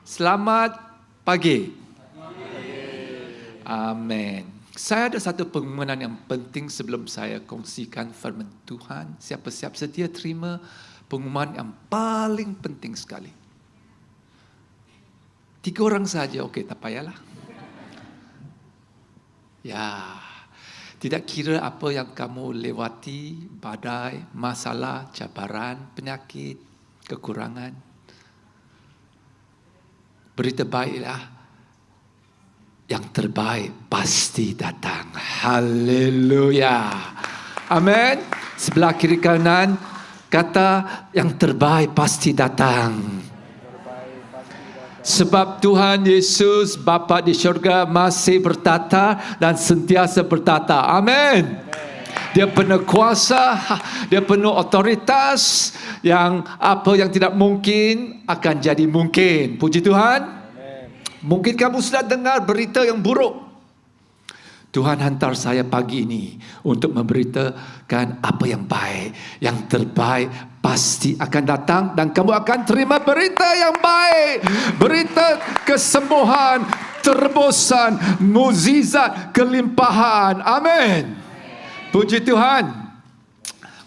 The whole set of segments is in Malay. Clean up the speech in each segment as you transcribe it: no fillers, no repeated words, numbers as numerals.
Selamat pagi. Amin. Saya ada satu pengumuman yang penting sebelum saya kongsikan firman Tuhan. Siapa-siapa sedia terima pengumuman yang paling penting sekali. 3 orang saja, okey, tak payahlah. Ya, tidak kira apa yang kamu lewati, badai, masalah, cabaran, penyakit, kekurangan. Berita baiklah, yang terbaik pasti datang. Haleluya. Amin. Sebelah kiri kanan kata yang terbaik pasti datang. Sebab Tuhan Yesus Bapa di syurga masih bertata dan sentiasa bertata. Amin. Dia penuh kuasa, dia penuh otoritas, yang apa yang tidak mungkin akan jadi mungkin. Puji Tuhan. Mungkin kamu sudah dengar berita yang buruk. Tuhan hantar saya pagi ini untuk memberitakan apa yang baik. Yang terbaik pasti akan datang dan kamu akan terima berita yang baik. Berita kesembuhan, terobosan, mukjizat, kelimpahan. Amin. Puji Tuhan.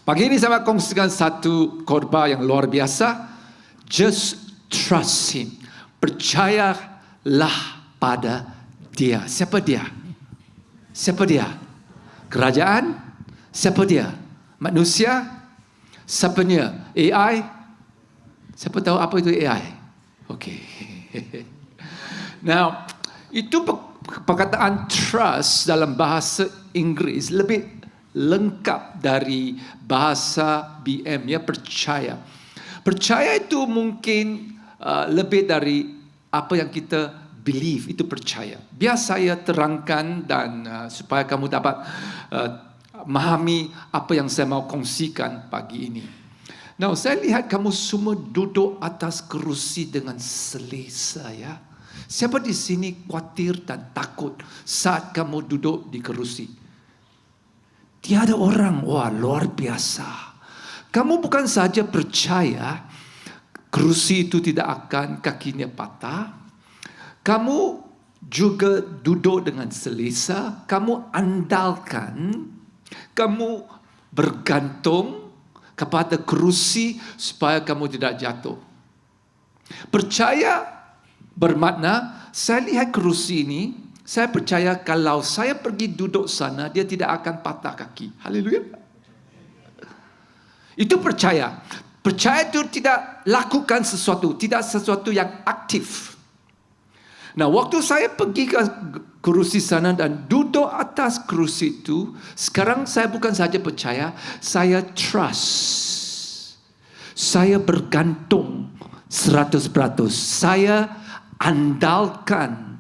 Pagi ini saya akan kongsikan satu khotbah yang luar biasa. Just trust Him. Percayalah pada Dia. Siapa Dia? Siapa Dia? Kerajaan? Siapa Dia? Manusia? Siapanya? AI? Siapa tahu apa itu AI? Okey. Now, itu perkataan trust dalam bahasa Inggeris lebih lengkap dari bahasa BM, ya, percaya. Percaya itu mungkin lebih dari apa yang kita believe, itu percaya. Biar saya terangkan dan supaya kamu dapat memahami apa yang saya mau kongsikan pagi ini. Now, saya lihat kamu semua duduk atas kerusi dengan selesa, ya. Siapa di sini khawatir dan takut saat kamu duduk di kerusi? Tiada orang, wah, luar biasa. Kamu bukan saja percaya kerusi itu tidak akan kakinya patah, kamu juga duduk dengan selesa, kamu andalkan, kamu bergantung kepada kerusi supaya kamu tidak jatuh. Percaya bermakna, saya lihat kerusi ini, saya percaya kalau saya pergi duduk sana, dia tidak akan patah kaki. Haleluya. Itu percaya. Percaya itu tidak lakukan sesuatu, tidak sesuatu yang aktif. Nah, waktu saya pergi ke kerusi sana dan duduk atas kerusi itu, sekarang saya bukan saja percaya, saya trust. Saya bergantung 100%. Saya andalkan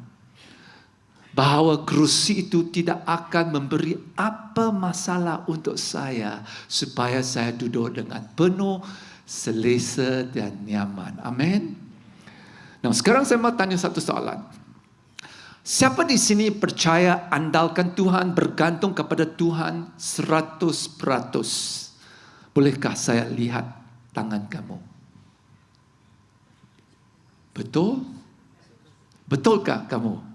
bahawa kerusi itu tidak akan memberi apa masalah untuk saya supaya saya duduk dengan penuh selesa dan nyaman. Amin. Nah, sekarang saya mau tanya satu soalan. Siapa di sini percaya andalkan Tuhan, bergantung kepada Tuhan 100%? Bolehkah saya lihat tangan kamu? Betul? Betulkah kamu?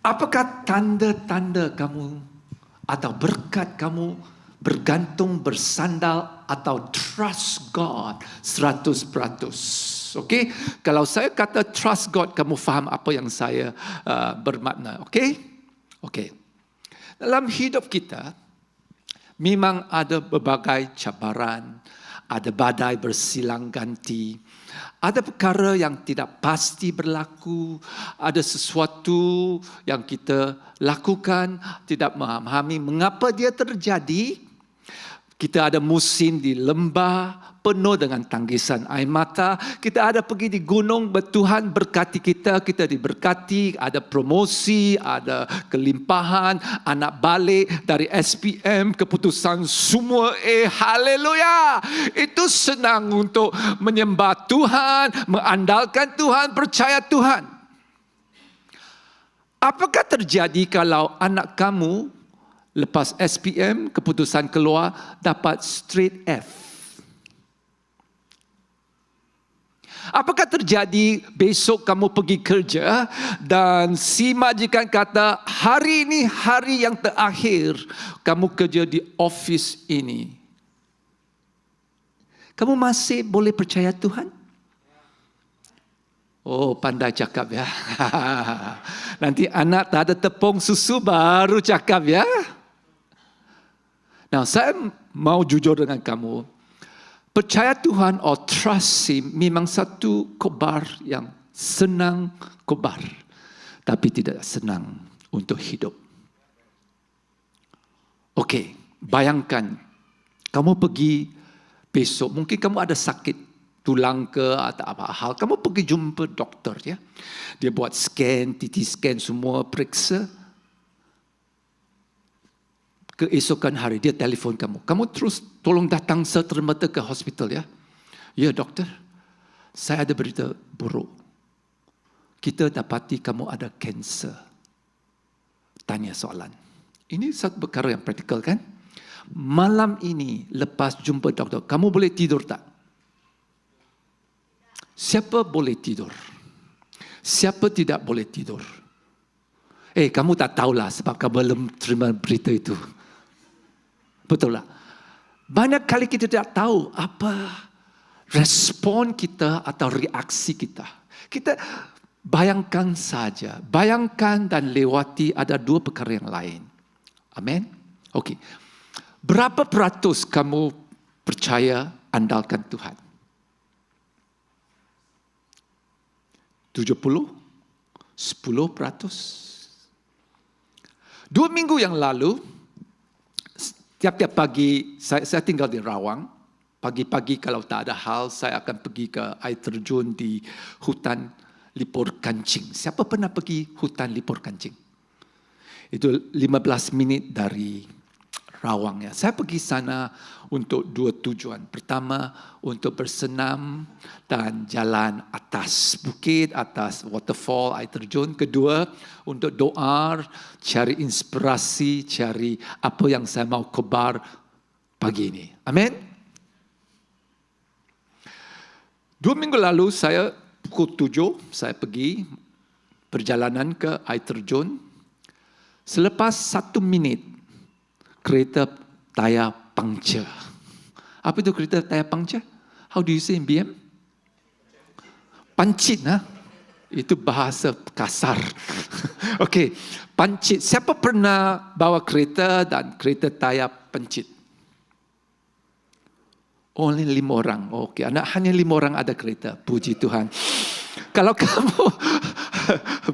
Apakah tanda-tanda kamu atau berkat kamu bergantung, bersandal atau trust God 100%? Okey? Kalau saya kata trust God, kamu faham apa yang saya bermakna. Okey? Okey. Dalam hidup kita, memang ada berbagai cabaran, ada badai bersilang ganti, ada perkara yang tidak pasti berlaku, ada sesuatu yang kita lakukan, tidak memahami mengapa dia terjadi. Kita ada musim di lembah, penuh dengan tangisan air mata. Kita ada pergi di gunung, Tuhan berkati kita, kita diberkati, ada promosi, ada kelimpahan, anak balik dari SPM, keputusan semua, haleluya. Itu senang untuk menyembah Tuhan, mengandalkan Tuhan, percaya Tuhan. Apakah terjadi kalau anak kamu lepas SPM, keputusan keluar, dapat straight F? Apakah terjadi besok kamu pergi kerja dan si majikan kata, hari ini hari yang terakhir kamu kerja di office ini. Kamu masih boleh percaya Tuhan? Oh, pandai cakap ya. Nanti anak tak ada tepung susu baru cakap ya. Nah, saya mau jujur dengan kamu. Percaya Tuhan or trust Him memang satu khabar yang senang khabar. Tapi tidak senang untuk hidup. Okey, bayangkan kamu pergi besok, mungkin kamu ada sakit tulang ke atau apa hal, kamu pergi jumpa doktor ya. Dia buat scan, CT scan semua, periksa. Keesokan hari dia telefon kamu. Kamu terus tolong datang serta-merta ke hospital ya. Ya doktor, saya ada berita buruk. Kita dapati kamu ada kanser. Tanya soalan. Ini satu perkara yang praktikal kan? Malam ini lepas jumpa doktor, kamu boleh tidur tak? Siapa boleh tidur? Siapa tidak boleh tidur? Kamu tak tahulah sebab kamu belum terima berita itu. Betul tak? Banyak kali kita tidak tahu apa respon kita atau reaksi kita. Kita bayangkan saja. Bayangkan dan lewati ada dua perkara yang lain. Amin? Okey. Berapa peratus kamu percaya andalkan Tuhan? 70? 10%? 2 minggu yang lalu, tiap-tiap pagi, saya tinggal di Rawang. Pagi-pagi kalau tak ada hal, saya akan pergi ke air terjun di hutan Lipur Kancing. Siapa pernah pergi hutan Lipur Kancing? Itu 15 minit dari Rawang ya. Saya pergi sana untuk dua tujuan. Pertama, untuk bersenam dan jalan atas bukit, atas waterfall, air terjun. Kedua, untuk doa, cari inspirasi, cari apa yang saya mau khabar pagi ini. Amin. 2 minggu lalu saya pukul 7, saya pergi perjalanan ke air terjun. Selepas 1 minit, kereta tayar puncture. Apa itu kereta tayar puncture? How do you say in BM? Pancit, ha? Itu bahasa kasar. Okey, pancit. Siapa pernah bawa kereta dan kereta tayar pancit? Only 5 orang. Okey, hanya 5 orang ada kereta. Puji Tuhan. Kalau kamu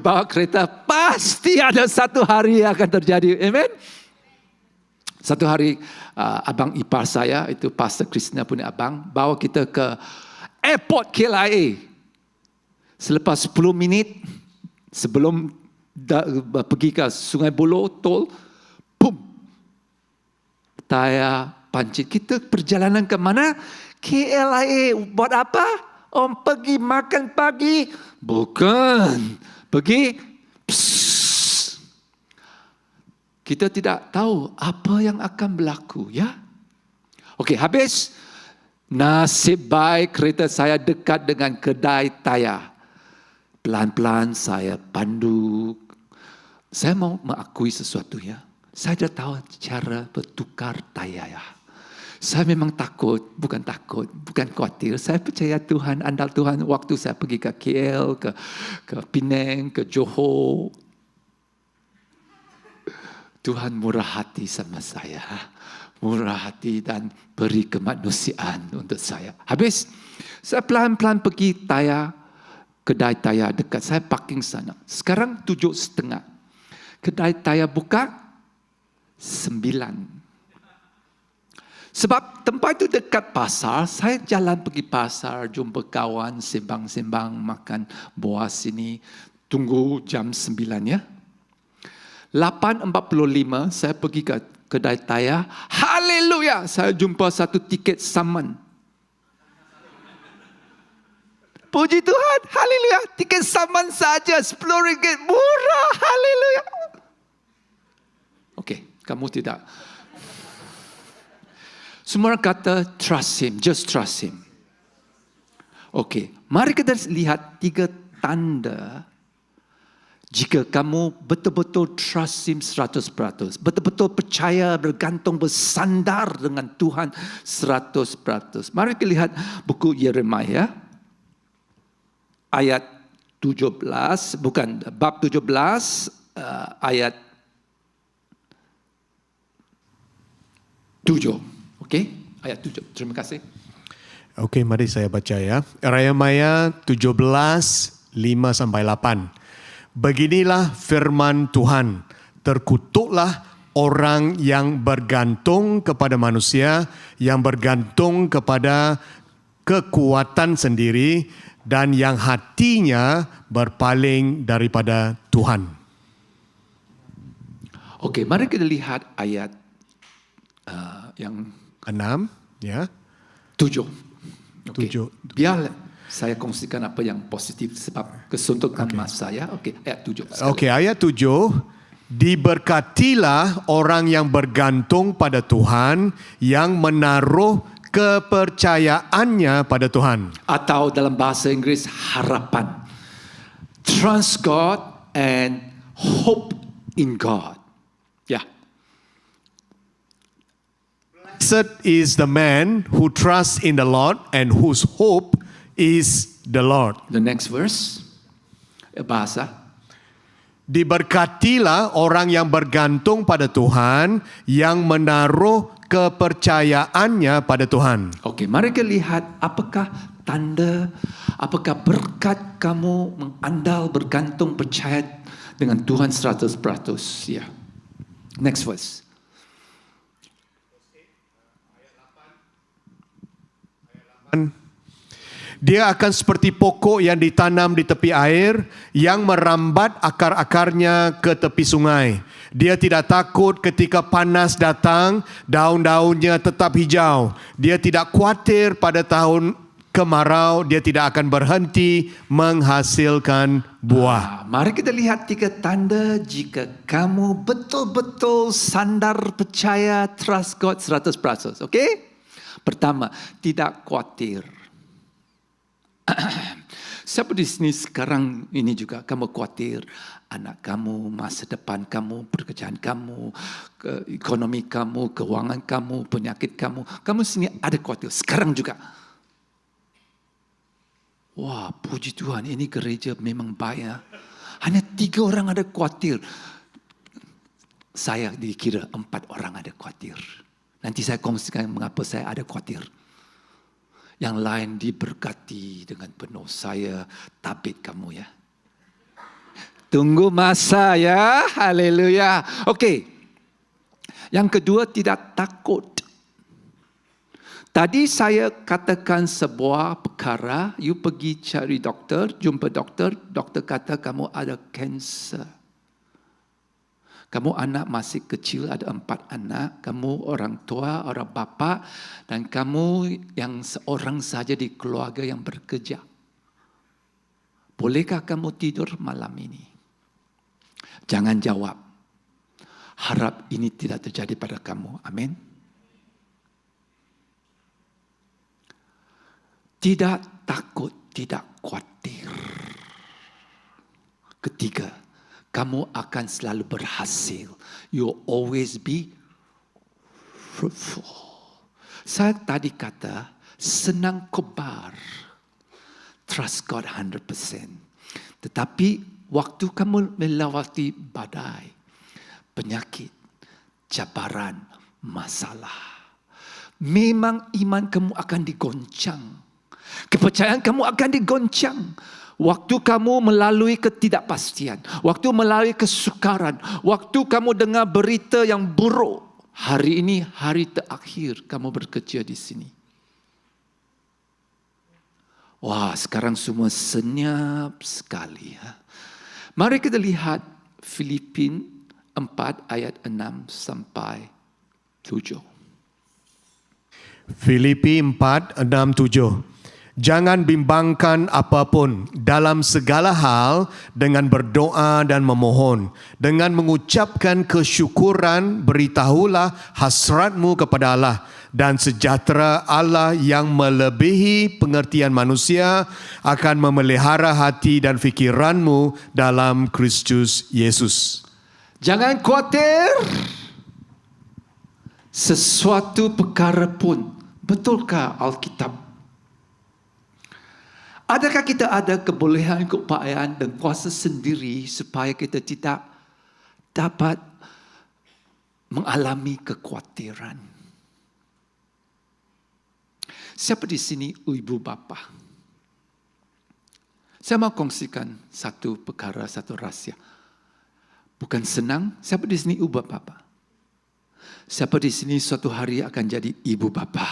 bawa kereta, pasti ada satu hari yang akan terjadi. Amen? Satu hari abang ipar saya, itu Pastor Krishna punya abang, bawa kita ke airport KLIA. Selepas 10 minit sebelum pergi ke Sungai Buloh, tol, boom, tayar pancit. Kita perjalanan ke mana? KLIA. Buat apa? Pergi makan pagi? Bukan. Pergi kita tidak tahu apa yang akan berlaku, ya. Okey, habis. Nasib baik kereta saya dekat dengan kedai tayar. Pelan-pelan saya pandu. Saya mau mengakui sesuatu ya. Saya dah tahu cara bertukar tayar ya. Saya memang takut, bukan khawatir. Saya percaya Tuhan, andal Tuhan waktu saya pergi ke KL, ke Penang, ke Johor. Tuhan murah hati sama saya. Murah hati dan beri kemanusiaan untuk saya. Habis, saya pelan-pelan pergi kedai tayar dekat. Saya parking sana. Sekarang 7.30. Kedai tayar buka 9. Sebab tempat itu dekat pasar, saya jalan pergi pasar, jumpa kawan, sembang-sembang, makan buah sini. Tunggu jam 9 ya. 8.45 saya pergi ke kedai tayar. Haleluya, saya jumpa satu tiket saman. Puji Tuhan, haleluya. Tiket saman saja RM10. Murah, haleluya. Okey, kamu tidak. Semua kata trust him, just trust him. Okey, mari kita lihat 3 tanda jika kamu betul-betul trust Him 100%, betul-betul percaya, bergantung, bersandar dengan Tuhan 100%. Mari kita lihat buku Yeremia ayat 17, bukan, bab 17 ayat 7. Okey, ayat 7. Terima kasih. Okey, mari saya baca ya. Yeremia 17, 5-8. Beginilah firman Tuhan, terkutuklah orang yang bergantung kepada manusia, yang bergantung kepada kekuatan sendiri, dan yang hatinya berpaling daripada Tuhan. Okey, mari kita lihat ayat yang 6, ya. 7. Okay. 7. Biar saya kongsikan apa yang positif sebab kesuntukan masa ya. Okey, ayat 7. Okey, ayat 7. Diberkatilah orang yang bergantung pada Tuhan, yang menaruh kepercayaannya pada Tuhan. Atau dalam bahasa Inggeris harapan. Trust God and hope in God. Ya. Blessed is the man who trusts in the Lord and whose hope is the Lord. The next verse. Bahasa. Diberkatilah orang yang bergantung pada Tuhan, yang menaruh kepercayaannya pada Tuhan. Okey, mari kita lihat apakah tanda, apakah berkat kamu mengandal, bergantung, percaya dengan Tuhan 100%. Ya. Next verse. Dia akan seperti pokok yang ditanam di tepi air, yang merambat akar-akarnya ke tepi sungai. Dia tidak takut ketika panas datang, daun-daunnya tetap hijau. Dia tidak khawatir pada tahun kemarau, dia tidak akan berhenti menghasilkan buah. Mari kita lihat 3 tanda jika kamu betul-betul sandar, percaya, trust God 100%. Okey? Pertama, tidak khawatir. Siapa di sini sekarang ini juga kamu khawatir anak kamu, masa depan kamu, pekerjaan kamu, ekonomi kamu, keuangan kamu, penyakit kamu. Kamu sini ada khawatir sekarang juga. Wah, puji Tuhan, ini gereja memang baik. Hanya 3 orang ada khawatir. Saya dikira 4 orang ada khawatir. Nanti saya kongsikan mengapa saya ada khawatir. Yang lain diberkati dengan penuh. Saya tabit kamu ya. Tunggu masa ya. Haleluya. Okey. Yang kedua, tidak takut. Tadi saya katakan sebuah perkara. You pergi cari doktor, jumpa doktor. Doktor kata kamu ada kanser. Kamu anak masih kecil, ada 4 anak. Kamu orang tua, orang bapa. Dan kamu yang seorang saja di keluarga yang bekerja. Bolehkah kamu tidur malam ini? Jangan jawab. Harap ini tidak terjadi pada kamu. Amin. Tidak takut, tidak khawatir. Ketiga, kamu akan selalu berhasil. You'll always be fruitful. Saya tadi kata, senang kobar. Trust God 100%. Tetapi waktu kamu melewati badai, penyakit, cabaran, masalah, memang iman kamu akan digoncang. Kepercayaan kamu akan digoncang. Waktu kamu melalui ketidakpastian, waktu melalui kesukaran, waktu kamu dengar berita yang buruk, hari ini hari terakhir kamu bekerja di sini. Wah, sekarang semua senyap sekali. Ya. Mari kita lihat Filipin 4 ayat 6 sampai 7. Filipi 4, 6, 7. Jangan bimbangkan apapun, dalam segala hal dengan berdoa dan memohon. Dengan mengucapkan kesyukuran, beritahulah hasratmu kepada Allah. dan sejahtera Allah yang melebihi pengertian manusia akan memelihara hati dan fikiranmu dalam Kristus Yesus. Jangan khawatir sesuatu perkara pun. Betulkah Alkitab? Adakah kita ada kebolehan, keupayaan dan kuasa sendiri supaya kita tidak dapat mengalami kekhawatiran? Siapa di sini ibu bapa? Saya mau kongsikan satu perkara, satu rahsia. Bukan senang. Siapa di sini ibu bapa? Siapa di sini suatu hari akan jadi ibu bapa?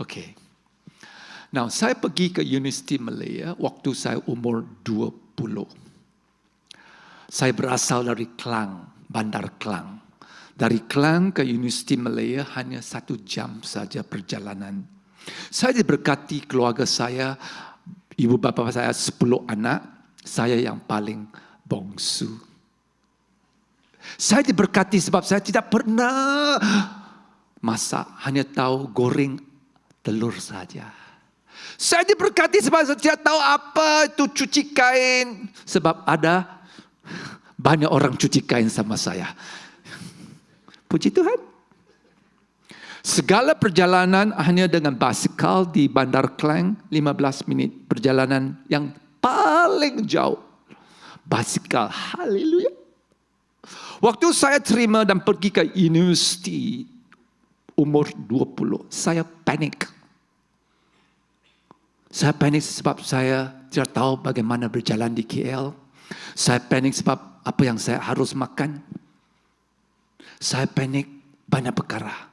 Okey. Now, saya pergi ke Universiti Malaya waktu saya umur 20. Saya berasal dari Klang, Bandar Klang. Dari Klang ke Universiti Malaya hanya 1 jam saja perjalanan. Saya diberkati keluarga saya, ibu bapa saya 10 anak, saya yang paling bongsu. Saya diberkati sebab saya tidak pernah masak, hanya tahu goreng telur saja. Saya diberkati sebab saya tidak tahu apa itu cuci kain. Sebab ada banyak orang cuci kain sama saya. Puji Tuhan. Segala perjalanan hanya dengan basikal di Bandar Klang, 15 minit perjalanan yang paling jauh. Basikal, haleluya. Waktu saya terima dan pergi ke universiti umur 20, saya panik. Saya panik sebab saya tidak tahu bagaimana berjalan di KL. Saya panik sebab apa yang saya harus makan. Saya panik banyak perkara.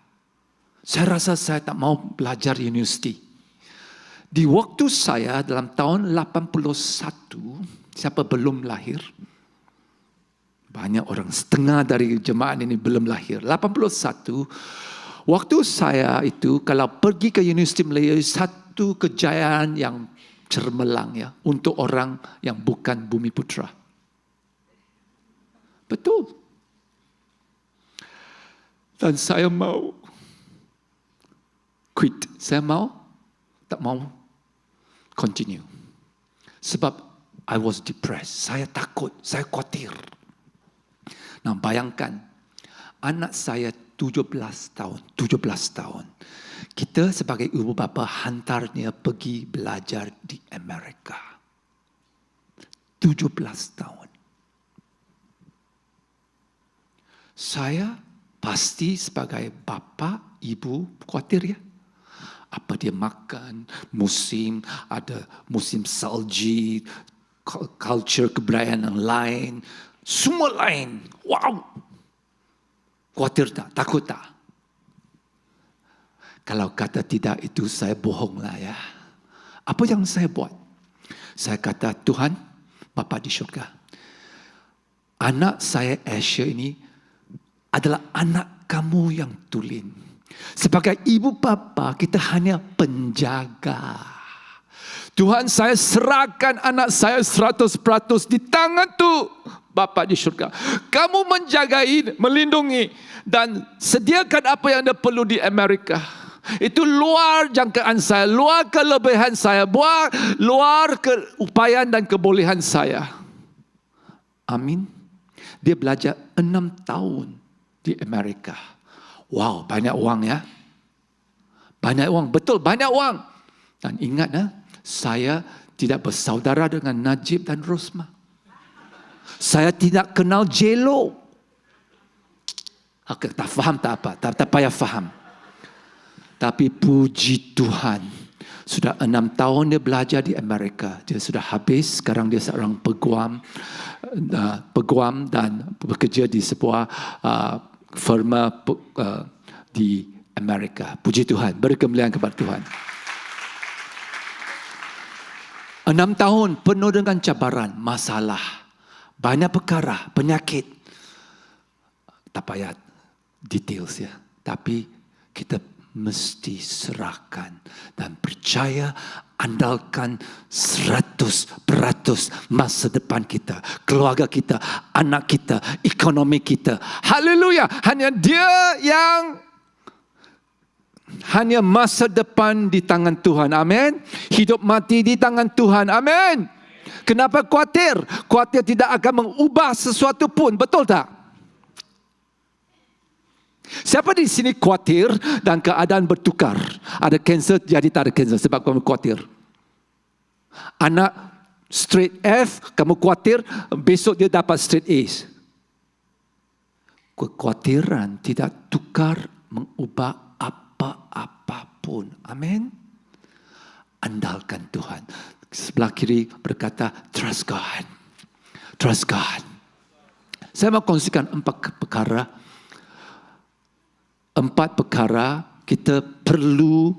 Saya rasa saya tak mau belajar universiti. Di waktu saya dalam tahun 81, siapa belum lahir? Banyak orang, setengah dari jemaat ini belum lahir. 81, waktu saya itu kalau pergi ke Universiti Malaya, satu kejayaan yang cermelang ya untuk orang yang bukan Bumi Putra. Betul. Dan saya mau quit. Saya tak mau continue. Sebab I was depressed. Saya takut, saya khawatir. Nah, bayangkan anak saya 17 tahun. Kita sebagai ibu bapa hantarnya pergi belajar di Amerika. 17 tahun. Saya pasti sebagai bapa, ibu khawatir ya. Apa dia makan, ada musim salji, culture kebudayaan yang lain, semua lain. Wow. Khawatir tak? Takut tak? Kalau kata tidak itu saya bohonglah ya. Apa yang saya buat? Saya kata, Tuhan, Bapa di syurga. Anak saya Asia ini adalah anak kamu yang tulen. Sebagai ibu bapa kita hanya penjaga. Tuhan, saya serahkan anak saya 100% di tangan tu Bapa di syurga. Kamu menjagai, melindungi dan sediakan apa yang dia perlu di Amerika. Itu luar jangkaan saya, luar kelebihan saya, luar keupayaan dan kebolehan saya. Amin. Dia belajar 6 tahun di Amerika. Wow, banyak uang ya. Banyak uang, betul banyak uang. Dan ingat ya, saya tidak bersaudara dengan Najib dan Rosma. Saya tidak kenal J-Lo. Okay, tak faham tak apa, tak payah faham. Tapi puji Tuhan, sudah 6 tahun dia belajar di Amerika. Dia sudah habis, sekarang dia seorang peguam dan bekerja di sebuah firma di Amerika. Puji Tuhan, beri kemuliaan kepada Tuhan. 6 tahun penuh dengan cabaran, masalah, banyak perkara, penyakit. Tak payah details ya. Tapi kita mesti serahkan dan percaya, andalkan 100% masa depan kita, keluarga kita, anak kita, ekonomi kita. Haleluya. Hanya dia yang hanya masa depan di tangan Tuhan. Amin. Hidup mati di tangan Tuhan. Amin. Kenapa khawatir? Khawatir tidak akan mengubah sesuatu pun. Betul tak? Siapa di sini khawatir dan keadaan bertukar? Ada kanser jadi tak ada kanser sebab kamu khawatir. Anak straight F, kamu khawatir besok dia dapat straight A. Kekhawatiran tidak tukar mengubah apa-apa pun. Amin. Andalkan Tuhan. Sebelah kiri berkata, trust God. Trust God. Saya mau kongsikan 4 perkara. 4 perkara kita perlu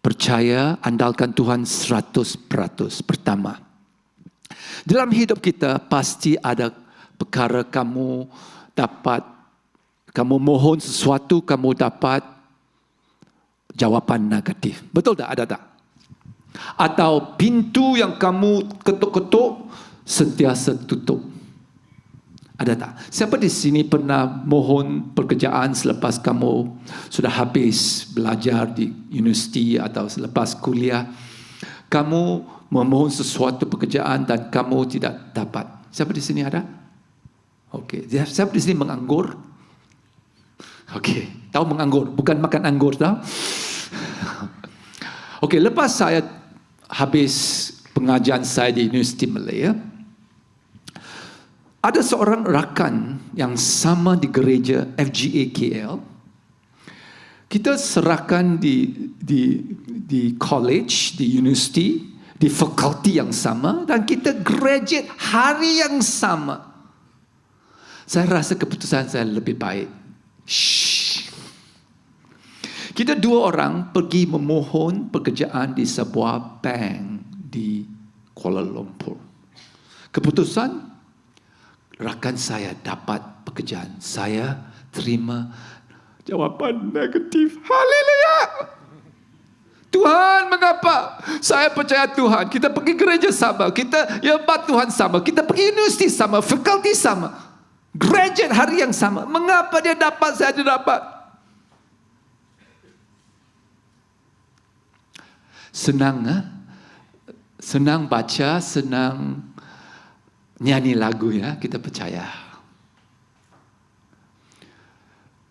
percaya, andalkan Tuhan 100%. Pertama, dalam hidup kita pasti ada perkara kamu mohon sesuatu, kamu dapat jawapan negatif. Betul tak? Ada tak? Atau pintu yang kamu ketuk-ketuk sentiasa tutup. Ada tak? Siapa di sini pernah mohon pekerjaan selepas kamu sudah habis belajar di universiti atau selepas kuliah? Kamu memohon sesuatu pekerjaan dan kamu tidak dapat. Siapa di sini ada? Okey. Siapa di sini menganggur? Okey. Tahu menganggur? Bukan makan anggur, tahu? Okey. Lepas saya habis pengajian saya di Universiti Malaya, ada seorang rakan yang sama di gereja FGA KL. Kita serahkan di college, di universiti, di fakulti yang sama dan kita graduate hari yang sama. Saya rasa keputusan saya lebih baik. Shh. Kita 2 orang pergi memohon pekerjaan di sebuah bank di Kuala Lumpur. Keputusan, rakan saya dapat pekerjaan. Saya terima jawapan negatif. Haleluya! Tuhan, mengapa? Saya percaya Tuhan. Kita pergi gereja sama. Kita hebat Tuhan sama. Kita pergi universiti sama. Fakulti sama. Graduate hari yang sama. Mengapa dia dapat, saya tidak dapat? Senang, senang baca, senang nyanyi lagu ya, kita percaya.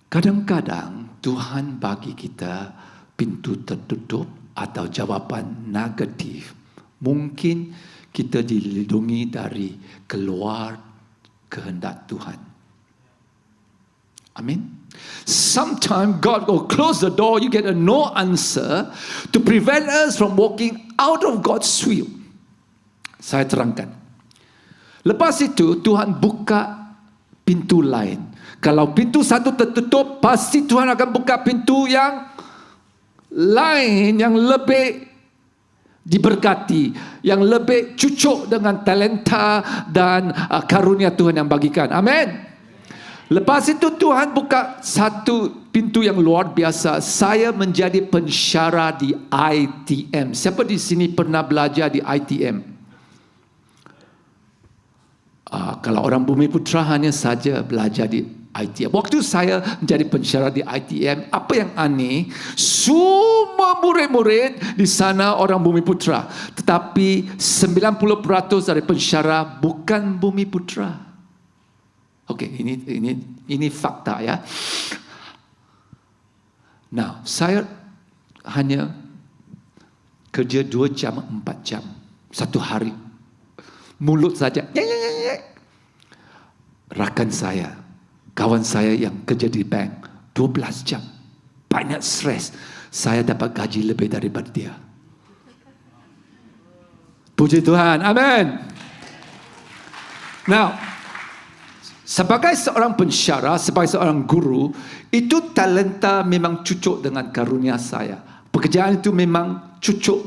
Kadang-kadang Tuhan bagi kita pintu tertutup atau jawapan negatif. Mungkin kita dilindungi dari keluar kehendak Tuhan. Amin. Sometimes God will close the door, you get a no answer to prevent us from walking out of God's will. Saya terangkan. Lepas itu Tuhan buka pintu lain. Kalau pintu satu tertutup, pasti Tuhan akan buka pintu yang lain, yang lebih diberkati, yang lebih cucuk dengan talenta dan karunia Tuhan yang bagikan. Amin. Lepas itu Tuhan buka satu pintu yang luar biasa. Saya menjadi pensyarah di ITM. Siapa di sini pernah belajar di ITM? Kalau orang Bumi Putra hanya saja belajar di ITM. Waktu saya menjadi pensyarah di ITM, apa yang aneh, semua murid-murid di sana orang Bumi Putra, tetapi 90% dari pensyarah bukan Bumi Putra. Okey, ini fakta ya. Nah, saya hanya kerja 2 jam, 4 jam satu hari. Mulut saja. Rakan saya, kawan saya yang kerja di bank 12 jam. Banyak stres. Saya dapat gaji lebih daripada dia. Puji Tuhan. Amin. Now, sebagai seorang pensyarah, sebagai seorang guru, itu talenta memang cucuk dengan karunia saya. Pekerjaan itu memang cucuk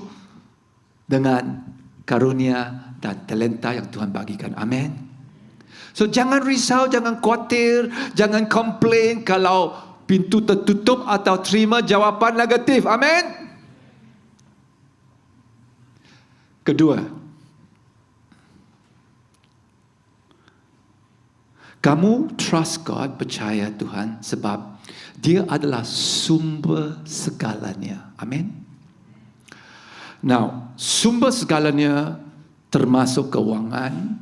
dengan karunia dan talenta yang Tuhan bagikan. Amin. So jangan risau, jangan khawatir, jangan komplain kalau pintu tertutup atau terima jawapan negatif. Amin. Kedua, Kamu trust God, percaya Tuhan sebab Dia adalah sumber segalanya. Amin. Now, sumber segalanya termasuk keuangan,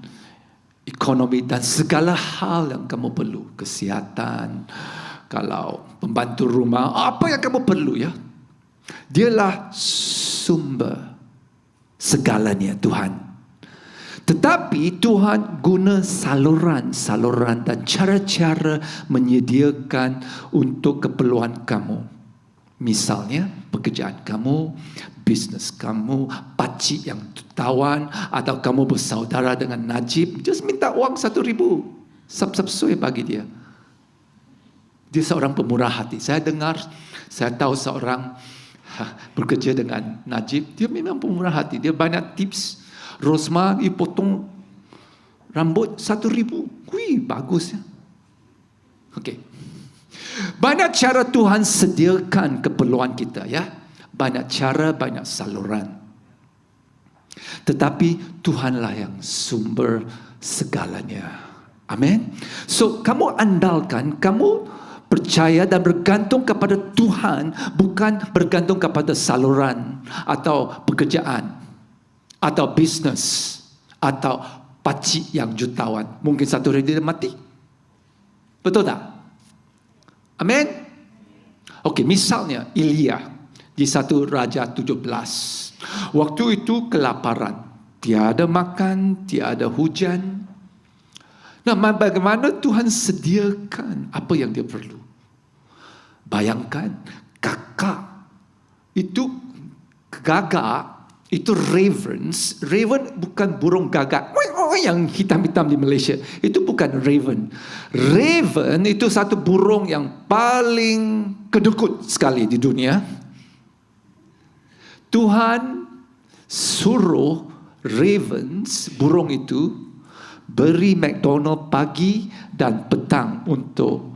ekonomi dan segala hal yang kamu perlu. Kesihatan, kalau pembantu rumah, apa yang kamu perlu ya. Dialah sumber segalanya Tuhan. Tetapi Tuhan guna saluran dan cara-cara menyediakan untuk keperluan kamu. Misalnya pekerjaan kamu, bisnes kamu, pakcik yang tawan, atau kamu bersaudara dengan Najib, just minta uang 1,000. Sab-sab bagi dia. Dia seorang pemurah hati. Saya tahu seorang bekerja dengan Najib, dia memang pemurah hati. Dia banyak tips. Rosma, potong rambut 1,000. Wih, bagus ya. Okey. Banyak cara Tuhan sediakan keperluan kita ya. Banyak cara, banyak saluran. Tetapi Tuhanlah yang sumber segalanya. Amin. So, kamu andalkan, kamu percaya dan bergantung kepada Tuhan, bukan bergantung kepada saluran atau pekerjaan atau bisnes atau pakcik yang jutawan. Mungkin satu hari dia mati. Betul tak? Amin. Okey, misalnya Elia di 1 Raja 17. Waktu itu kelaparan, tiada makan, tiada hujan. Nah, bagaimana Tuhan sediakan apa yang dia perlu? Bayangkan, gagak itu ravens. Raven bukan burung gagak yang hitam-hitam di Malaysia. Itu bukan raven. Raven itu satu burung yang paling kedekut sekali di dunia. Tuhan suruh ravens, burung itu, beri McDonald pagi dan petang untuk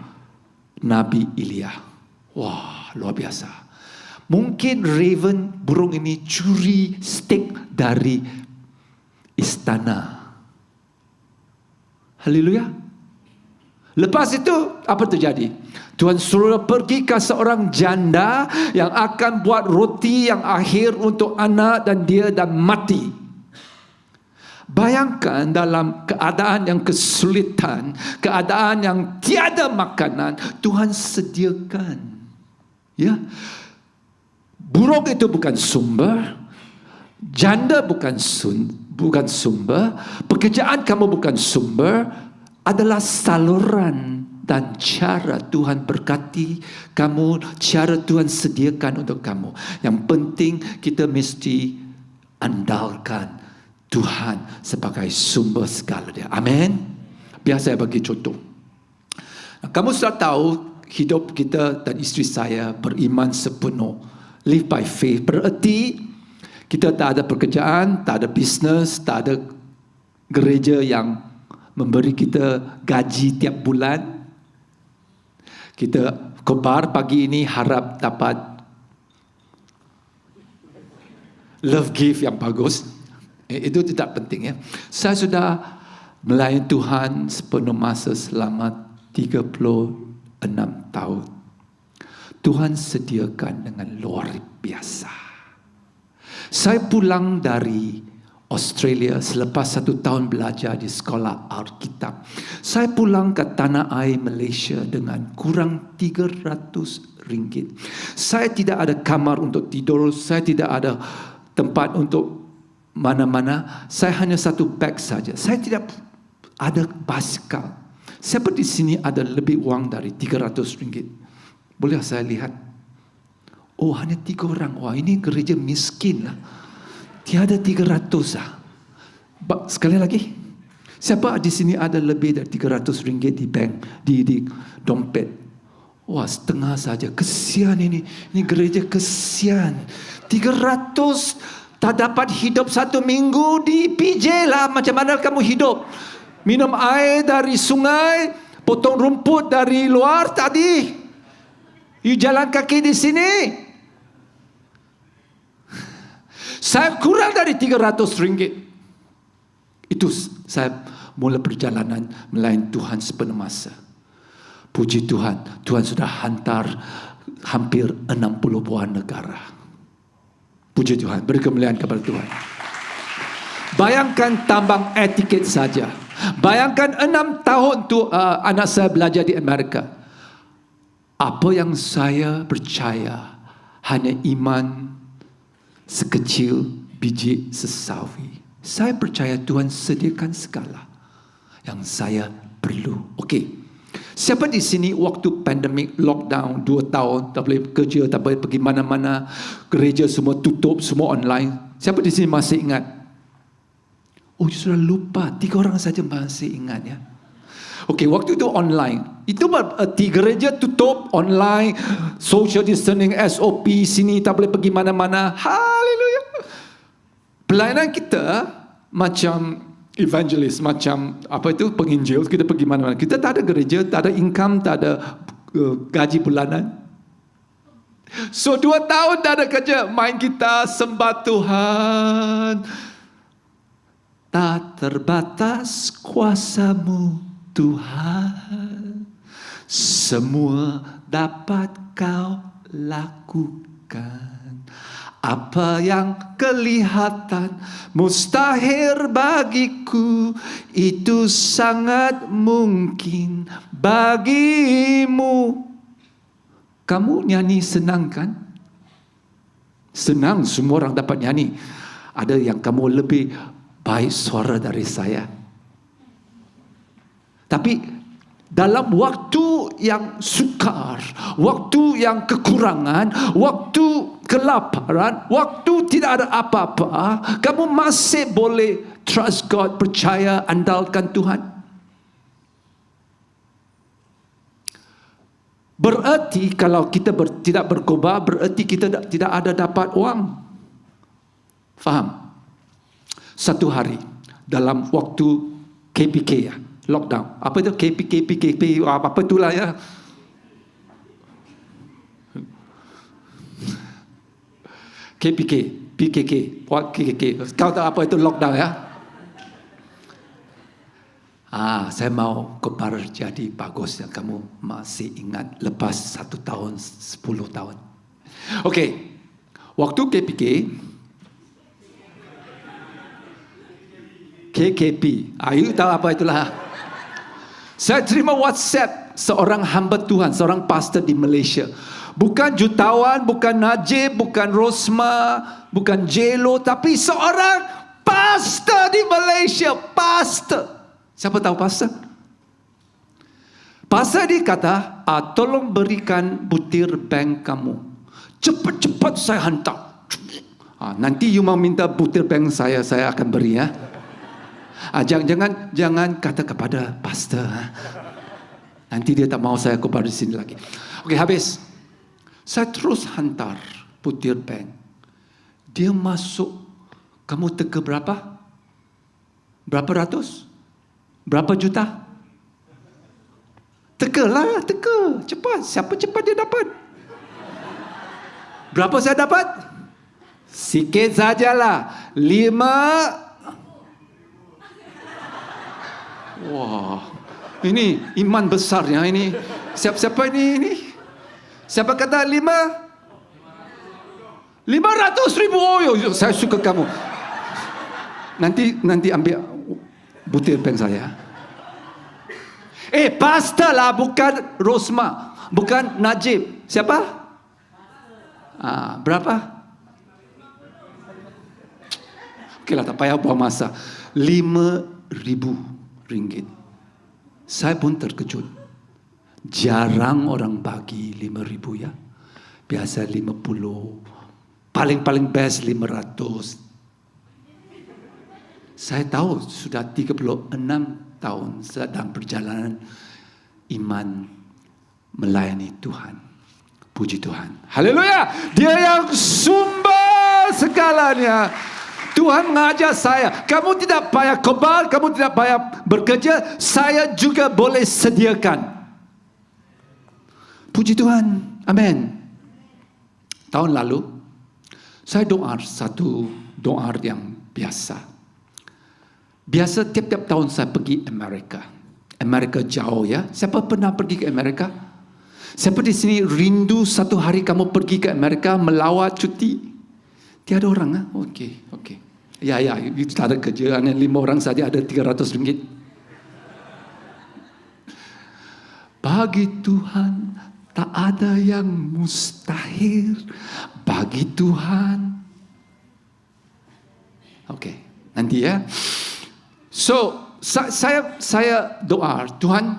Nabi Elia. Wah, luar biasa. Mungkin raven, burung ini curi steak dari istana. Haleluya. Lepas itu, apa terjadi? Tuhan suruh pergi ke seorang janda yang akan buat roti yang akhir untuk anak dan dia dan mati. Bayangkan dalam keadaan yang kesulitan, keadaan yang tiada makanan, Tuhan sediakan. Ya. Burung itu bukan sumber, janda bukan sumber, pekerjaan kamu bukan sumber, adalah saluran dan cara Tuhan berkati kamu, cara Tuhan sediakan untuk kamu. Yang penting kita mesti andalkan Tuhan sebagai sumber segalanya. Amin. Biar saya bagi contoh. Kamu sudah tahu hidup kita dan isteri saya beriman sepenuh. Live by faith. Berarti kita tak ada pekerjaan, tak ada bisnes, tak ada gereja yang memberi kita gaji tiap bulan. Kita kobar pagi ini harap dapat love gift yang bagus. Itu tidak penting ya. Saya sudah melayani Tuhan sepenuh masa selama 36 tahun. Tuhan sediakan dengan luar biasa. Saya pulang dari Australia selepas 1 tahun belajar di sekolah Alkitab. Saya pulang ke tanah air Malaysia dengan kurang RM300. Saya tidak ada kamar untuk tidur, saya tidak ada tempat untuk mana-mana. Saya hanya satu bag saja. Saya tidak ada basikal. Siapa di sini ada lebih uang dari RM300? Boleh saya lihat? Oh, hanya 3 orang. Wah, ini gereja miskin lah. Tiada 300 lah. Sekali lagi. Siapa di sini ada lebih dari RM300 di bank, di dompet? Wah, setengah saja. Kesian ini. Ini gereja kesian. 300 tak dapat hidup 1 minggu di PJ lah. Macam mana kamu hidup? Minum air dari sungai, potong rumput dari luar tadi. You jalan kaki di sini. Saya kurang dari RM300. Itu saya mula perjalanan melayani Tuhan sepenuh masa. Puji Tuhan, Tuhan sudah hantar hampir 60 buah negara. Puji Tuhan, beri kemuliaan kepada Tuhan. Bayangkan tambang etiket saja. Bayangkan 6 tahun tu anak saya belajar di Amerika. Apa yang saya percaya hanya iman sekecil biji sesawi. Saya percaya Tuhan sediakan segala yang saya perlu. Okey. Siapa di sini waktu pandemik lockdown 2 tahun, tak boleh kerja, tak boleh pergi mana-mana, gereja semua tutup, semua online. Siapa di sini masih ingat? Oh, sudah lupa. 3 orang saja masih ingat ya. Okey, waktu itu online. Itu berarti gereja tutup, online, social distancing, SOP, sini tak boleh pergi mana-mana. Haleluya. Pelayanan kita macam evangelis, macam apa itu penginjil, kita pergi mana-mana. Kita tak ada gereja, tak ada income, tak ada gaji bulanan. So 2 tahun tak ada kerja, main kita sembah Tuhan. Tak terbatas kuasa-Mu Tuhan, semua dapat Kau lakukan. Apa yang kelihatan mustahil bagiku, itu sangat mungkin bagimu. Kamu nyanyi senang kan? Senang, semua orang dapat nyanyi. Ada yang kamu lebih baik suara dari saya. Tapi dalam waktu yang sukar, waktu yang kekurangan, waktu kelaparan, waktu tidak ada apa-apa, kamu masih boleh trust God, percaya, andalkan Tuhan. Berarti kalau kita tidak berkhotbah, berarti kita tidak ada dapat uang. Faham? Satu hari dalam waktu KPK ya, lockdown. Apa itu KPK, apa itulah ya. KPK, PKK, KKK. Kau tahu apa itu lockdown ya? Saya mau khabar jadi bagus yang kamu masih ingat lepas 1 tahun, 10 tahun. Okey, waktu KPK, KKP, you tahu apa itulah? Saya terima WhatsApp seorang hamba Tuhan, seorang pastor di Malaysia. Bukan jutawan, bukan Najib, bukan Rosma, bukan Jelo, tapi seorang pastor di Malaysia. Pastor. Siapa tahu pastor? Pastor dia kata, tolong berikan butir bank kamu. Cepat-cepat saya hantar. Nanti you mau minta butir bank saya akan beri ya. Jangan kata kepada pastor. Nanti dia tak mau saya khabar di sini lagi. Okey, habis. Saya terus hantar butir bank. Dia masuk. Kamu teka berapa? Berapa ratus? Berapa juta? Tekalah, teka. Cepat. Siapa cepat dia dapat? Berapa saya dapat? Sikit sajalah. 5. Wah, ini iman besarnya ini. Siapa ini? Siapa kata 500,000? Oh, saya suka kamu. Nanti ambil butir bank saya. Pastor lah, bukan Rosma, bukan Najib. Siapa? Berapa? Okeylah, tak payah buang masa. 5,000 ringgit. Saya pun terkejut. Jarang orang bagi 5,000 ya. Biasa 50. Paling best 500. Saya tahu sudah 36 tahun sedang perjalanan iman melayani Tuhan. Puji Tuhan. Haleluya. Dia yang sumber segalanya. Tuhan mengajar saya, kamu tidak payah khabar, kamu tidak payah bekerja, saya juga boleh sediakan. Puji Tuhan. Amin. Tahun lalu, saya doa satu doa yang biasa. Biasa tiap-tiap tahun saya pergi Amerika. Amerika jauh ya. Siapa pernah pergi ke Amerika? Siapa di sini rindu satu hari kamu pergi ke Amerika melawat cuti? Tiada orang ah? Okey. Ya, itu tak ada kerja. 5 orang saja ada RM300. Bagi Tuhan tak ada yang mustahil. Bagi Tuhan. Okey, nanti ya. So, saya doa, Tuhan,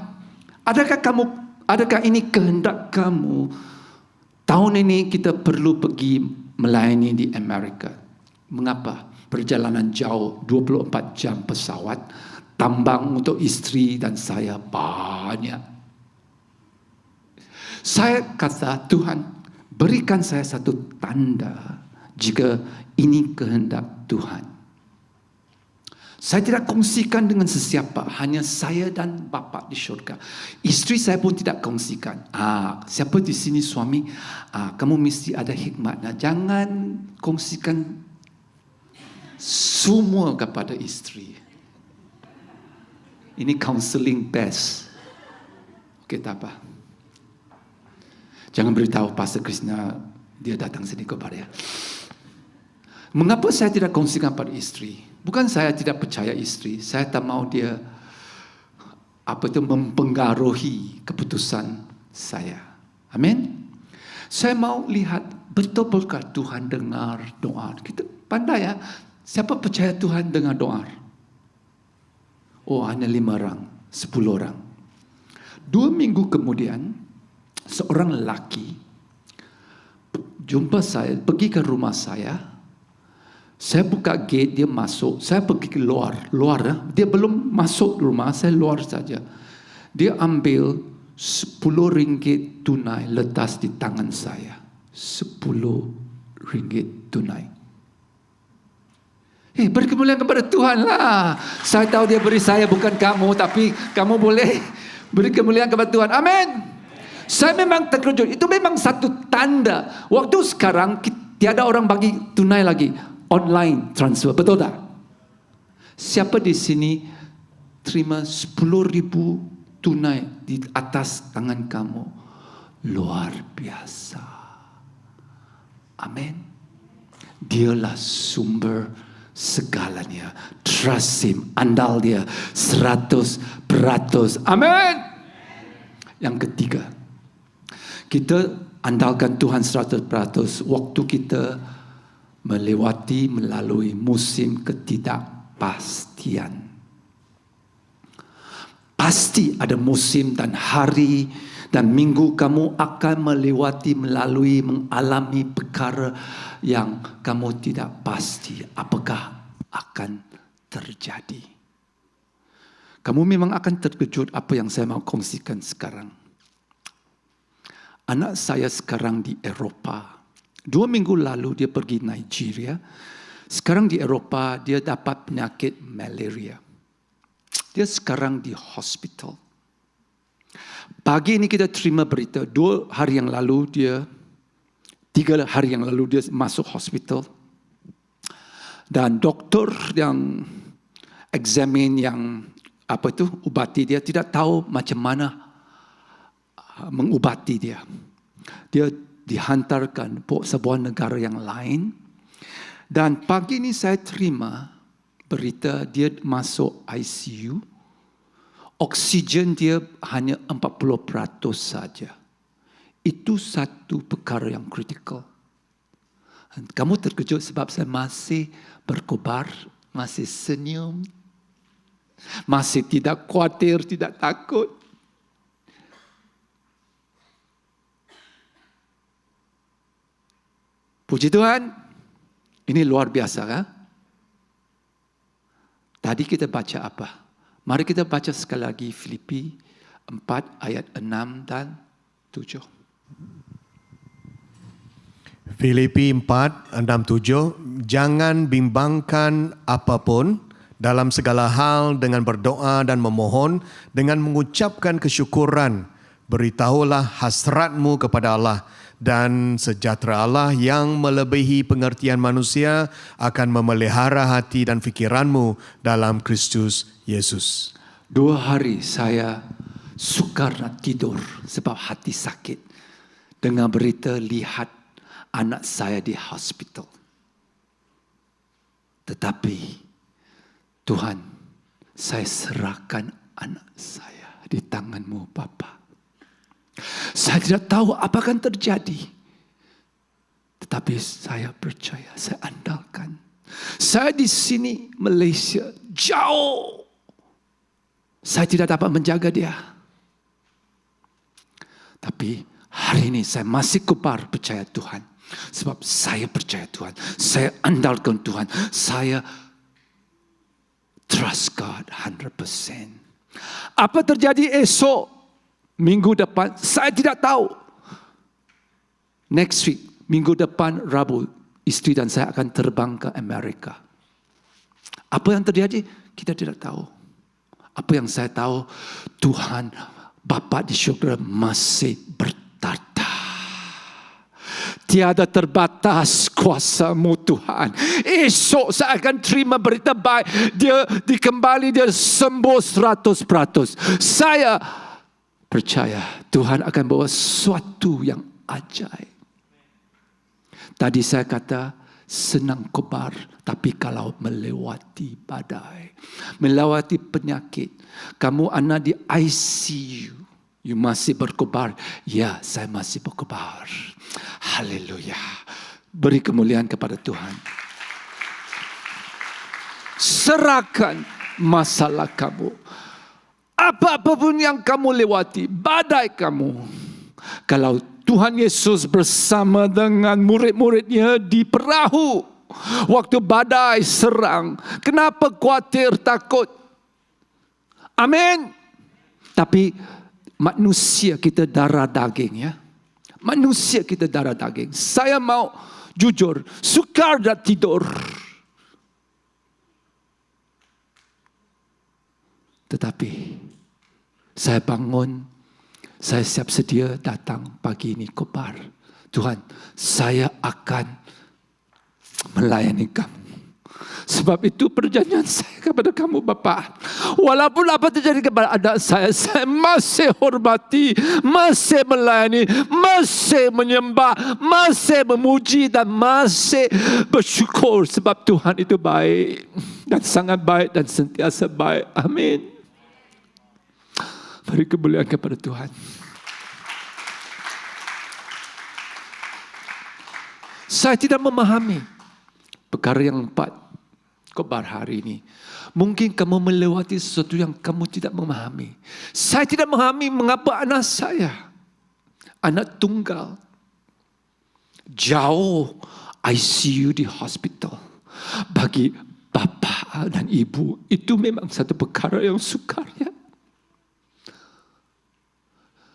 adakah ini kehendak kamu? Tahun ini kita perlu pergi melayani di Amerika. Mengapa? Perjalanan jauh, 24 jam pesawat, tambang untuk isteri dan saya banyak. Saya kata, Tuhan, berikan saya satu tanda jika ini kehendak Tuhan. Saya tidak kongsikan dengan sesiapa, hanya saya dan Bapa di syurga. Isteri saya pun tidak kongsikan. Siapa di sini suami? Kamu mesti ada hikmat. Jangan kongsikan semua kepada isteri. Ini counseling best. Okey, tak apa. Jangan beritahu Pastor Krishna dia datang sini kepada dia. Mengapa saya tidak kongsikan pada isteri? Bukan saya tidak percaya isteri. Saya tak mau dia mempengaruhi keputusan saya. Amin. Saya mau lihat betul-betul Tuhan dengar doa. Kita pandai ya. Siapa percaya Tuhan dengar doa? Hanya 5 orang, 10 orang. 2 minggu kemudian, seorang lelaki jumpa saya, pergi ke rumah saya. Saya buka gate, dia masuk. Saya pergi ke luar. Dia belum masuk rumah, saya luar saja. Dia ambil RM10 tunai letas di tangan saya. RM10 tunai. Beri kemuliaan kepada Tuhan lah. Saya tahu dia beri saya, bukan kamu. Tapi kamu boleh beri kemuliaan kepada Tuhan. Amin. Saya memang terkejut. Itu memang satu tanda. Waktu sekarang tiada orang bagi tunai lagi. Online transfer. Betul tak? Siapa di sini terima 10,000 tunai di atas tangan kamu? Luar biasa. Amin. Dialah sumber segalanya. Trust him. Andal dia 100%. Amin. Yang ketiga, kita andalkan Tuhan 100% waktu kita melalui musim ketidakpastian. Pasti ada musim dan hari dan minggu kamu akan mengalami perkara yang kamu tidak pasti apakah akan terjadi. Kamu memang akan terkejut apa yang saya mau kongsikan sekarang. Anak saya sekarang di Eropah. 2 minggu lalu dia pergi Nigeria. Sekarang di Eropah dia dapat penyakit malaria. Dia sekarang di hospital. Pagi ini kita terima berita 3 hari yang lalu dia masuk hospital. Dan doktor yang examine ubati dia tidak tahu macam mana mengubati dia. Dia dihantarkan ke sebuah negara yang lain. Dan pagi ini saya terima berita dia masuk ICU. Oksigen dia hanya 40% saja. Itu satu perkara yang kritikal. Kamu terkejut sebab saya masih berkobar, masih senyum, masih tidak khawatir, tidak takut. Puji Tuhan, ini luar biasa kan? Tadi kita baca apa? Mari kita baca sekali lagi Filipi 4 ayat 6 dan 7. Filipi 4, 6, 7. Jangan bimbangkan apapun, dalam segala hal dengan berdoa dan memohon, dengan mengucapkan kesyukuran, beritahulah hasratmu kepada Allah. dan sejahtera Allah yang melebihi pengertian manusia akan memelihara hati dan fikiranmu dalam Kristus Yesus. 2 hari saya sukar nak tidur sebab hati sakit. Dengar berita lihat anak saya di hospital. Tetapi Tuhan, saya serahkan anak saya di tangan-Mu Bapa. Saya tidak tahu apa akan terjadi. Tetapi saya percaya, saya andalkan. Saya di sini Malaysia jauh. Saya tidak dapat menjaga dia. Tapi hari ini saya masih kebal percaya Tuhan. Sebab saya percaya Tuhan. Saya andalkan Tuhan. Saya trust God 100%. Apa terjadi esok? Minggu depan, saya tidak tahu. Next week, minggu depan Rabu, isteri dan saya akan terbang ke Amerika. Apa yang terjadi? Kita tidak tahu. Apa yang saya tahu, Tuhan Bapa di syurga masih bertata. Tiada terbatas kuasa-Mu Tuhan. Esok saya akan terima berita baik. Dia dikembali, dia sembuh 100%. Saya percaya Tuhan akan bawa sesuatu yang ajaib. Tadi saya kata senang kobar, tapi kalau melewati badai, melewati penyakit, kamu anak di ICU, you masih berkobar. Ya, saya masih berkobar. Haleluya. Beri kemuliaan kepada Tuhan. Serahkan masalah kamu. Apa pun yang kamu lewati, badai kamu. Kalau Tuhan Yesus bersama dengan murid-muridnya di perahu, waktu badai serang, kenapa khawatir, takut? Amin. Tapi manusia kita darah daging ya. Manusia kita darah daging. Saya mau jujur, sukar dan tidur. Tetapi saya bangun, saya siap sedia datang pagi ini kobar. Tuhan, saya akan melayani kamu. Sebab itu perjanjian saya kepada kamu Bapa. Walaupun apa terjadi kepada anak saya masih hormati, masih melayani, masih menyembah, masih memuji dan masih bersyukur. Sebab Tuhan itu baik dan sangat baik dan sentiasa baik. Amin. Beri kemuliaan kepada Tuhan. Saya tidak memahami perkara yang 4 kobar hari ini. Mungkin kamu melewati sesuatu yang kamu tidak memahami. Saya tidak memahami mengapa anak saya, anak tunggal, jauh ICU di hospital. Bagi bapa dan ibu, itu memang satu perkara yang sukar ya.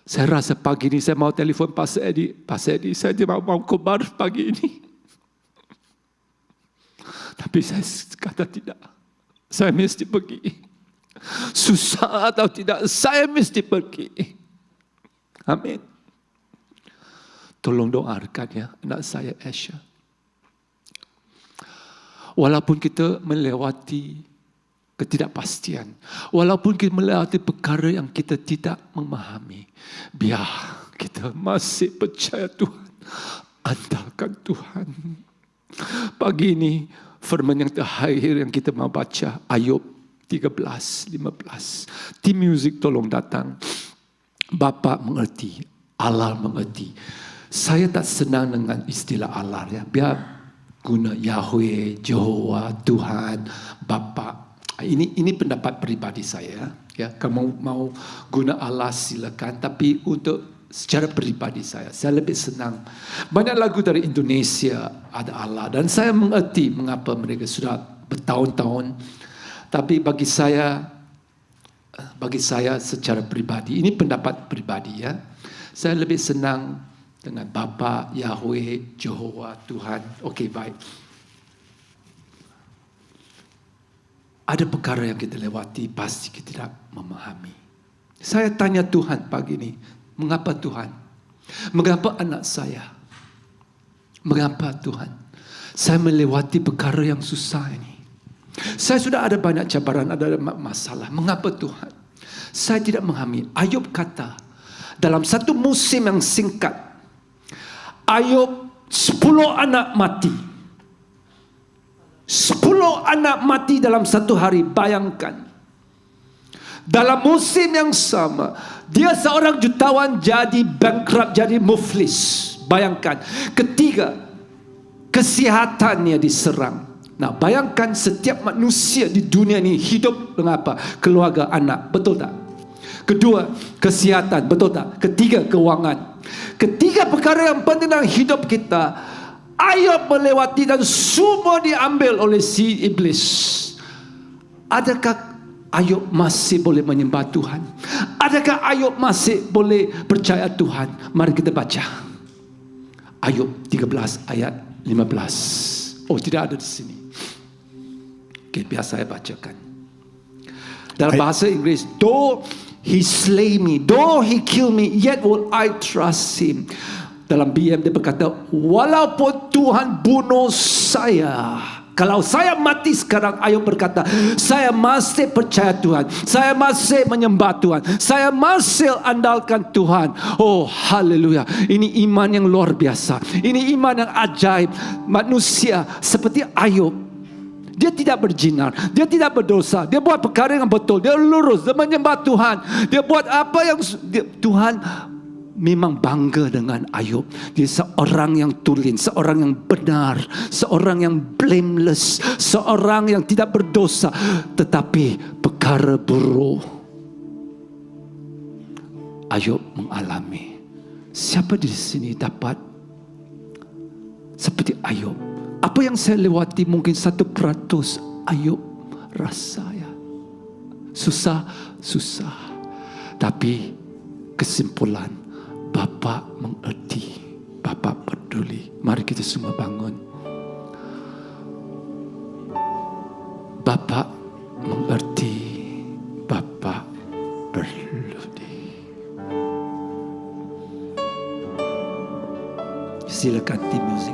Saya rasa pagi ini saya mau telefon Pastor Eddie. Pastor Eddie, saya mau kobar pagi ini. Tapi saya kata tidak. Saya mesti pergi. Susah atau tidak, saya mesti pergi. Amin. Tolong doakan ya anak saya Asha. Walaupun kita melewati ketidakpastian, walaupun kita melewati perkara yang kita tidak memahami, biar kita masih percaya Tuhan, andalkan Tuhan. Pagi ini firman yang terakhir yang kita mau baca, Ayub 13:15. Tim muzik tolong datang. Bapa mengerti, Allah mengerti. Saya tak senang dengan istilah Allah ya. Biar guna Yahweh, Jehovah, Tuhan, Bapa. Ini pendapat pribadi saya. Ya, kamu mau guna Allah silakan. Tapi untuk secara pribadi saya lebih senang. Banyak lagu dari Indonesia ada Allah. Dan saya mengerti mengapa mereka sudah bertahun-tahun. Tapi bagi saya secara pribadi, ini pendapat pribadi ya. Saya lebih senang dengan Bapa, Yahweh, Jehovah, Tuhan. Okey, baik. Ada perkara yang kita lewati, pasti kita tidak memahami. Saya tanya Tuhan pagi ini, mengapa Tuhan? Mengapa anak saya? Mengapa Tuhan? Saya melewati perkara yang susah ini. Saya sudah ada banyak cabaran, ada masalah. Mengapa Tuhan? Saya tidak memahami. Ayub kata, dalam satu musim yang singkat, Ayub 10 anak mati. 10 anak mati dalam satu hari. Bayangkan. Dalam musim yang sama, dia seorang jutawan jadi bankrupt, jadi muflis. Bayangkan. Ketiga, kesehatannya diserang. Nah, bayangkan setiap manusia di dunia ini hidup dengan apa? Keluarga, anak. Betul tak? Kedua, kesihatan. Betul tak? Ketiga, keuangan. Ketiga perkara yang penting dalam hidup kita, Ayub melewati dan semua diambil oleh si iblis. Adakah Ayub masih boleh menyembah Tuhan? Adakah Ayub masih boleh percaya Tuhan? Mari kita baca Ayub 13 ayat 15. Oh, tidak ada di sini. Okay, biar saya bacakan. Dalam bahasa Inggris, though he slay me, though he kill me, yet will I trust him. Dalam BM dia berkata, walaupun Tuhan bunuh saya, kalau saya mati sekarang, Ayub berkata, saya masih percaya Tuhan, saya masih menyembah Tuhan, saya masih andalkan Tuhan. Oh, haleluya. Ini iman yang luar biasa. Ini iman yang ajaib. Manusia seperti Ayub, dia tidak berjinar, dia tidak berdosa, dia buat perkara yang betul, dia lurus, dia menyembah Tuhan, dia buat apa yang Tuhan memang bangga dengan Ayub. Dia seorang yang tulen, seorang yang benar, seorang yang blameless, seorang yang tidak berdosa, tetapi perkara buruk Ayub mengalami. Siapa di sini dapat seperti Ayub? Apa yang saya lewati mungkin 1% Ayub rasa ya. Susah. Tapi kesimpulan, Bapa mengerti, Bapa peduli. Mari kita semua bangun. Bapa mengerti, Bapa peduli. Silakan tim musik.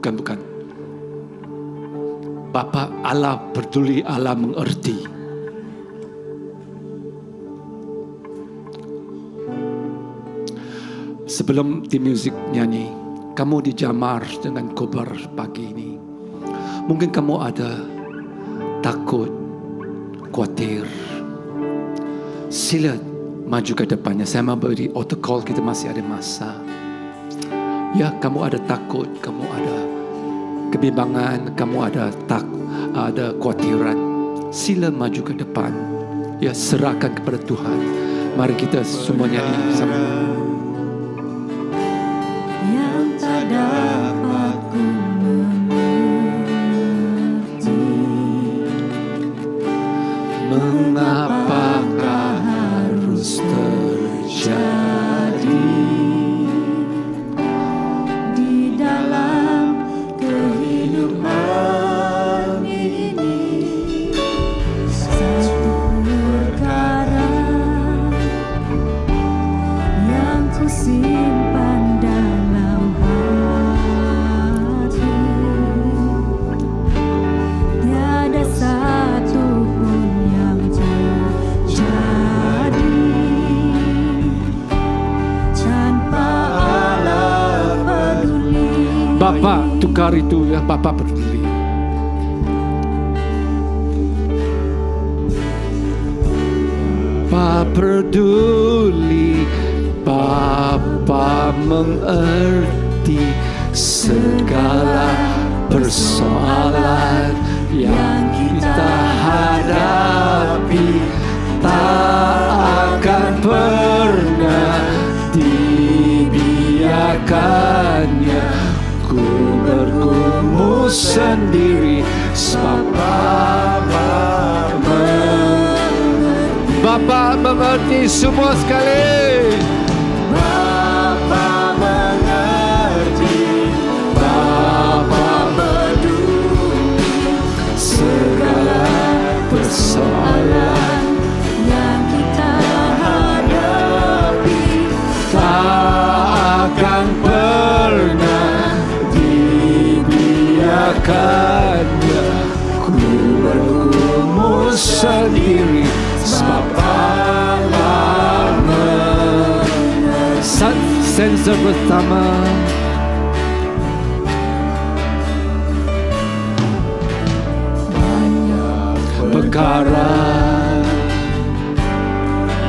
Bukan. Bapa Allah peduli, Allah mengerti. Sebelum tim musik nyanyi, kamu dijamar dengan kobar pagi ini. Mungkin kamu ada takut, khawatir. Sila maju ke depannya. Saya mau beri altar call, kita masih ada masa. Ya, kamu ada takut, kamu ada kebimbangan, kamu ada kekhawatiran. Sila maju ke depan. Ya, serahkan kepada Tuhan. Mari kita semua nyanyi sama. Yang tak dapat ku mengerti, mengapakah harus terjadi di dalam kehidupan ini. Satu perkara yang ku simpan dalam hati, tiada satu pun yang terjadi tanpa Allah peduli. Bapa, tukar itu ya, Bapa peduli. Bapa peduli, Bapa mengerti segala persoalan yang kita hadapi. Tak akan pernah dibiarkannya ku bergumul sendiri, sebab Bapa mengerti semua sekali. Bapa mengerti Ku bergumul sendiri sebab Allah mengerti. Sense bersama. Perkara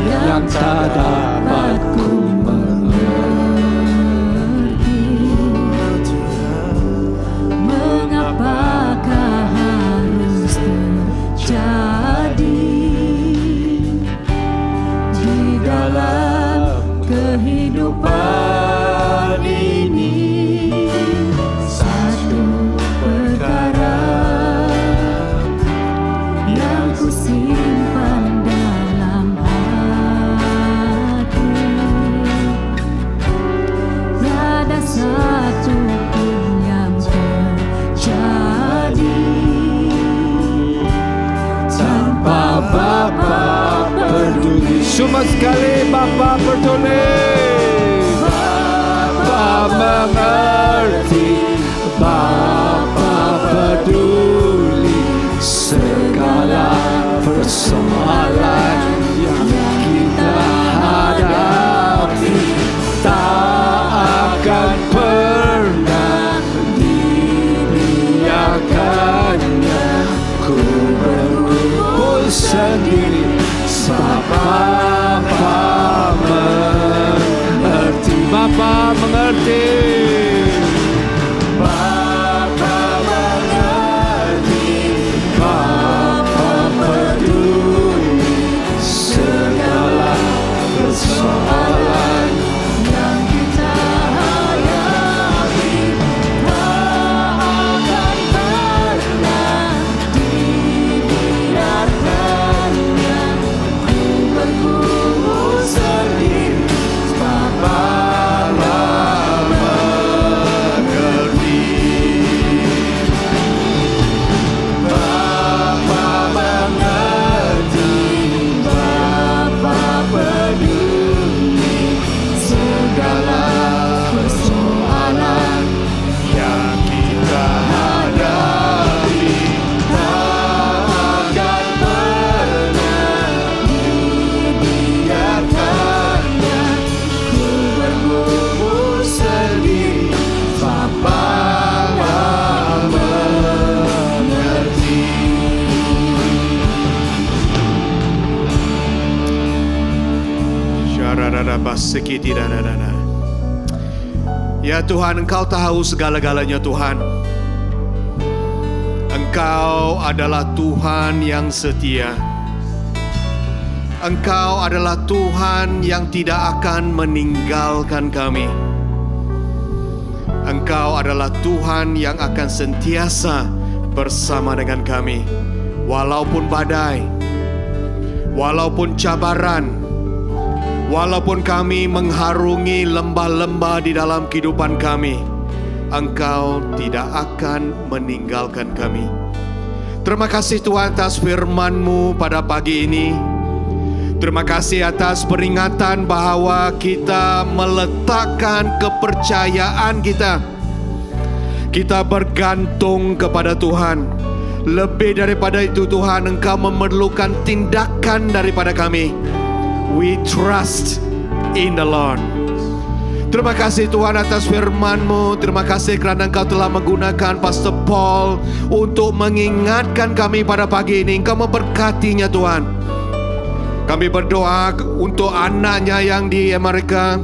yang tak dapat ku mengerti. Mengapakah harus terjadi di dalam kehidupan ini? Satu perkara yang ku simpan dalam hati, tiada satu pun yang terjadi tanpa Bapa peduli. Semua sekali Bapa peduli. Bapa mengerti. Bapa peduli segala persoalan yang kita hadapi. Tak akan pernah dibiarkannya ku berkumpul sendiri sebab Bapa mengerti. Bapa mengerti. Bapa mengerti. Bapa peduli segala persoalan yang kita hadapi. Tak akan pernah dibiarkannya ku bergumul sendiri sebab Bapa mengerti. Bapa mengerti. Bapa peduli segala persoalan Yang kita hadapi. takkan pernah dibiarkannya ku bergumul sendiri sebab Bapa mengerti. Ya Tuhan, Engkau tahu segala-galanya Tuhan. Engkau adalah Tuhan yang setia. Engkau adalah Tuhan yang tidak akan meninggalkan kami. Engkau adalah Tuhan yang akan sentiasa bersama dengan kami. Walaupun badai, walaupun cabaran, walaupun kami mengharungi lembah-lembah di dalam kehidupan kami, Engkau tidak akan meninggalkan kami. Terima kasih Tuhan atas firman-Mu pada pagi ini. Terima kasih atas peringatan bahwa kita meletakkan kepercayaan kita. Kita bergantung kepada Tuhan. Lebih daripada itu Tuhan, Engkau memerlukan tindakan daripada kami. We trust in the Lord. Terima kasih Tuhan atas firman-Mu. Terima kasih kerana Engkau telah menggunakan Pastor Paul untuk mengingatkan kami pada pagi ini. Engkau memberkatinya Tuhan. Kami berdoa untuk anaknya yang di Amerika.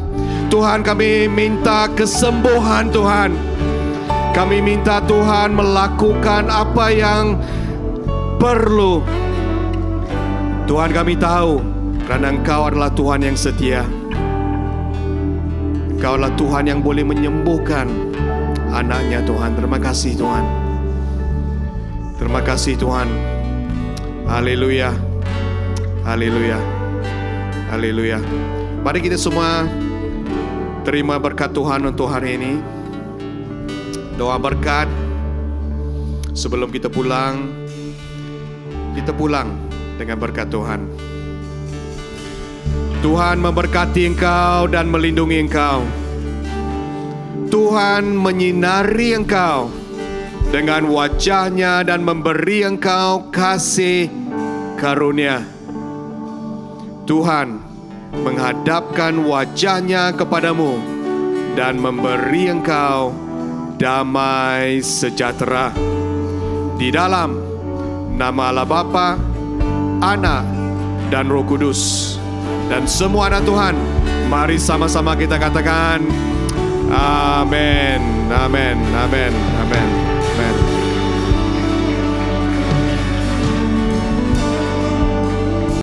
Tuhan, kami minta kesembuhan Tuhan. Kami minta Tuhan melakukan apa yang perlu. Tuhan, kami tahu kerana Engkau adalah Tuhan yang setia. Engkau adalah Tuhan yang boleh menyembuhkan anaknya Tuhan. Terima kasih Tuhan. Terima kasih Tuhan. Haleluya. Haleluya. Haleluya. Mari kita semua terima berkat Tuhan untuk hari ini. Doa berkat sebelum kita pulang. Kita pulang dengan berkat Tuhan. Tuhan memberkati engkau dan melindungi engkau. Tuhan menyinari engkau dengan wajahnya dan memberi engkau kasih karunia. Tuhan menghadapkan wajahnya kepadamu dan memberi engkau damai sejahtera. Di dalam nama Allah Bapa, Anak, dan Roh Kudus. Dan semua anak Tuhan, mari sama-sama kita katakan, Amin, amin, amin, amin.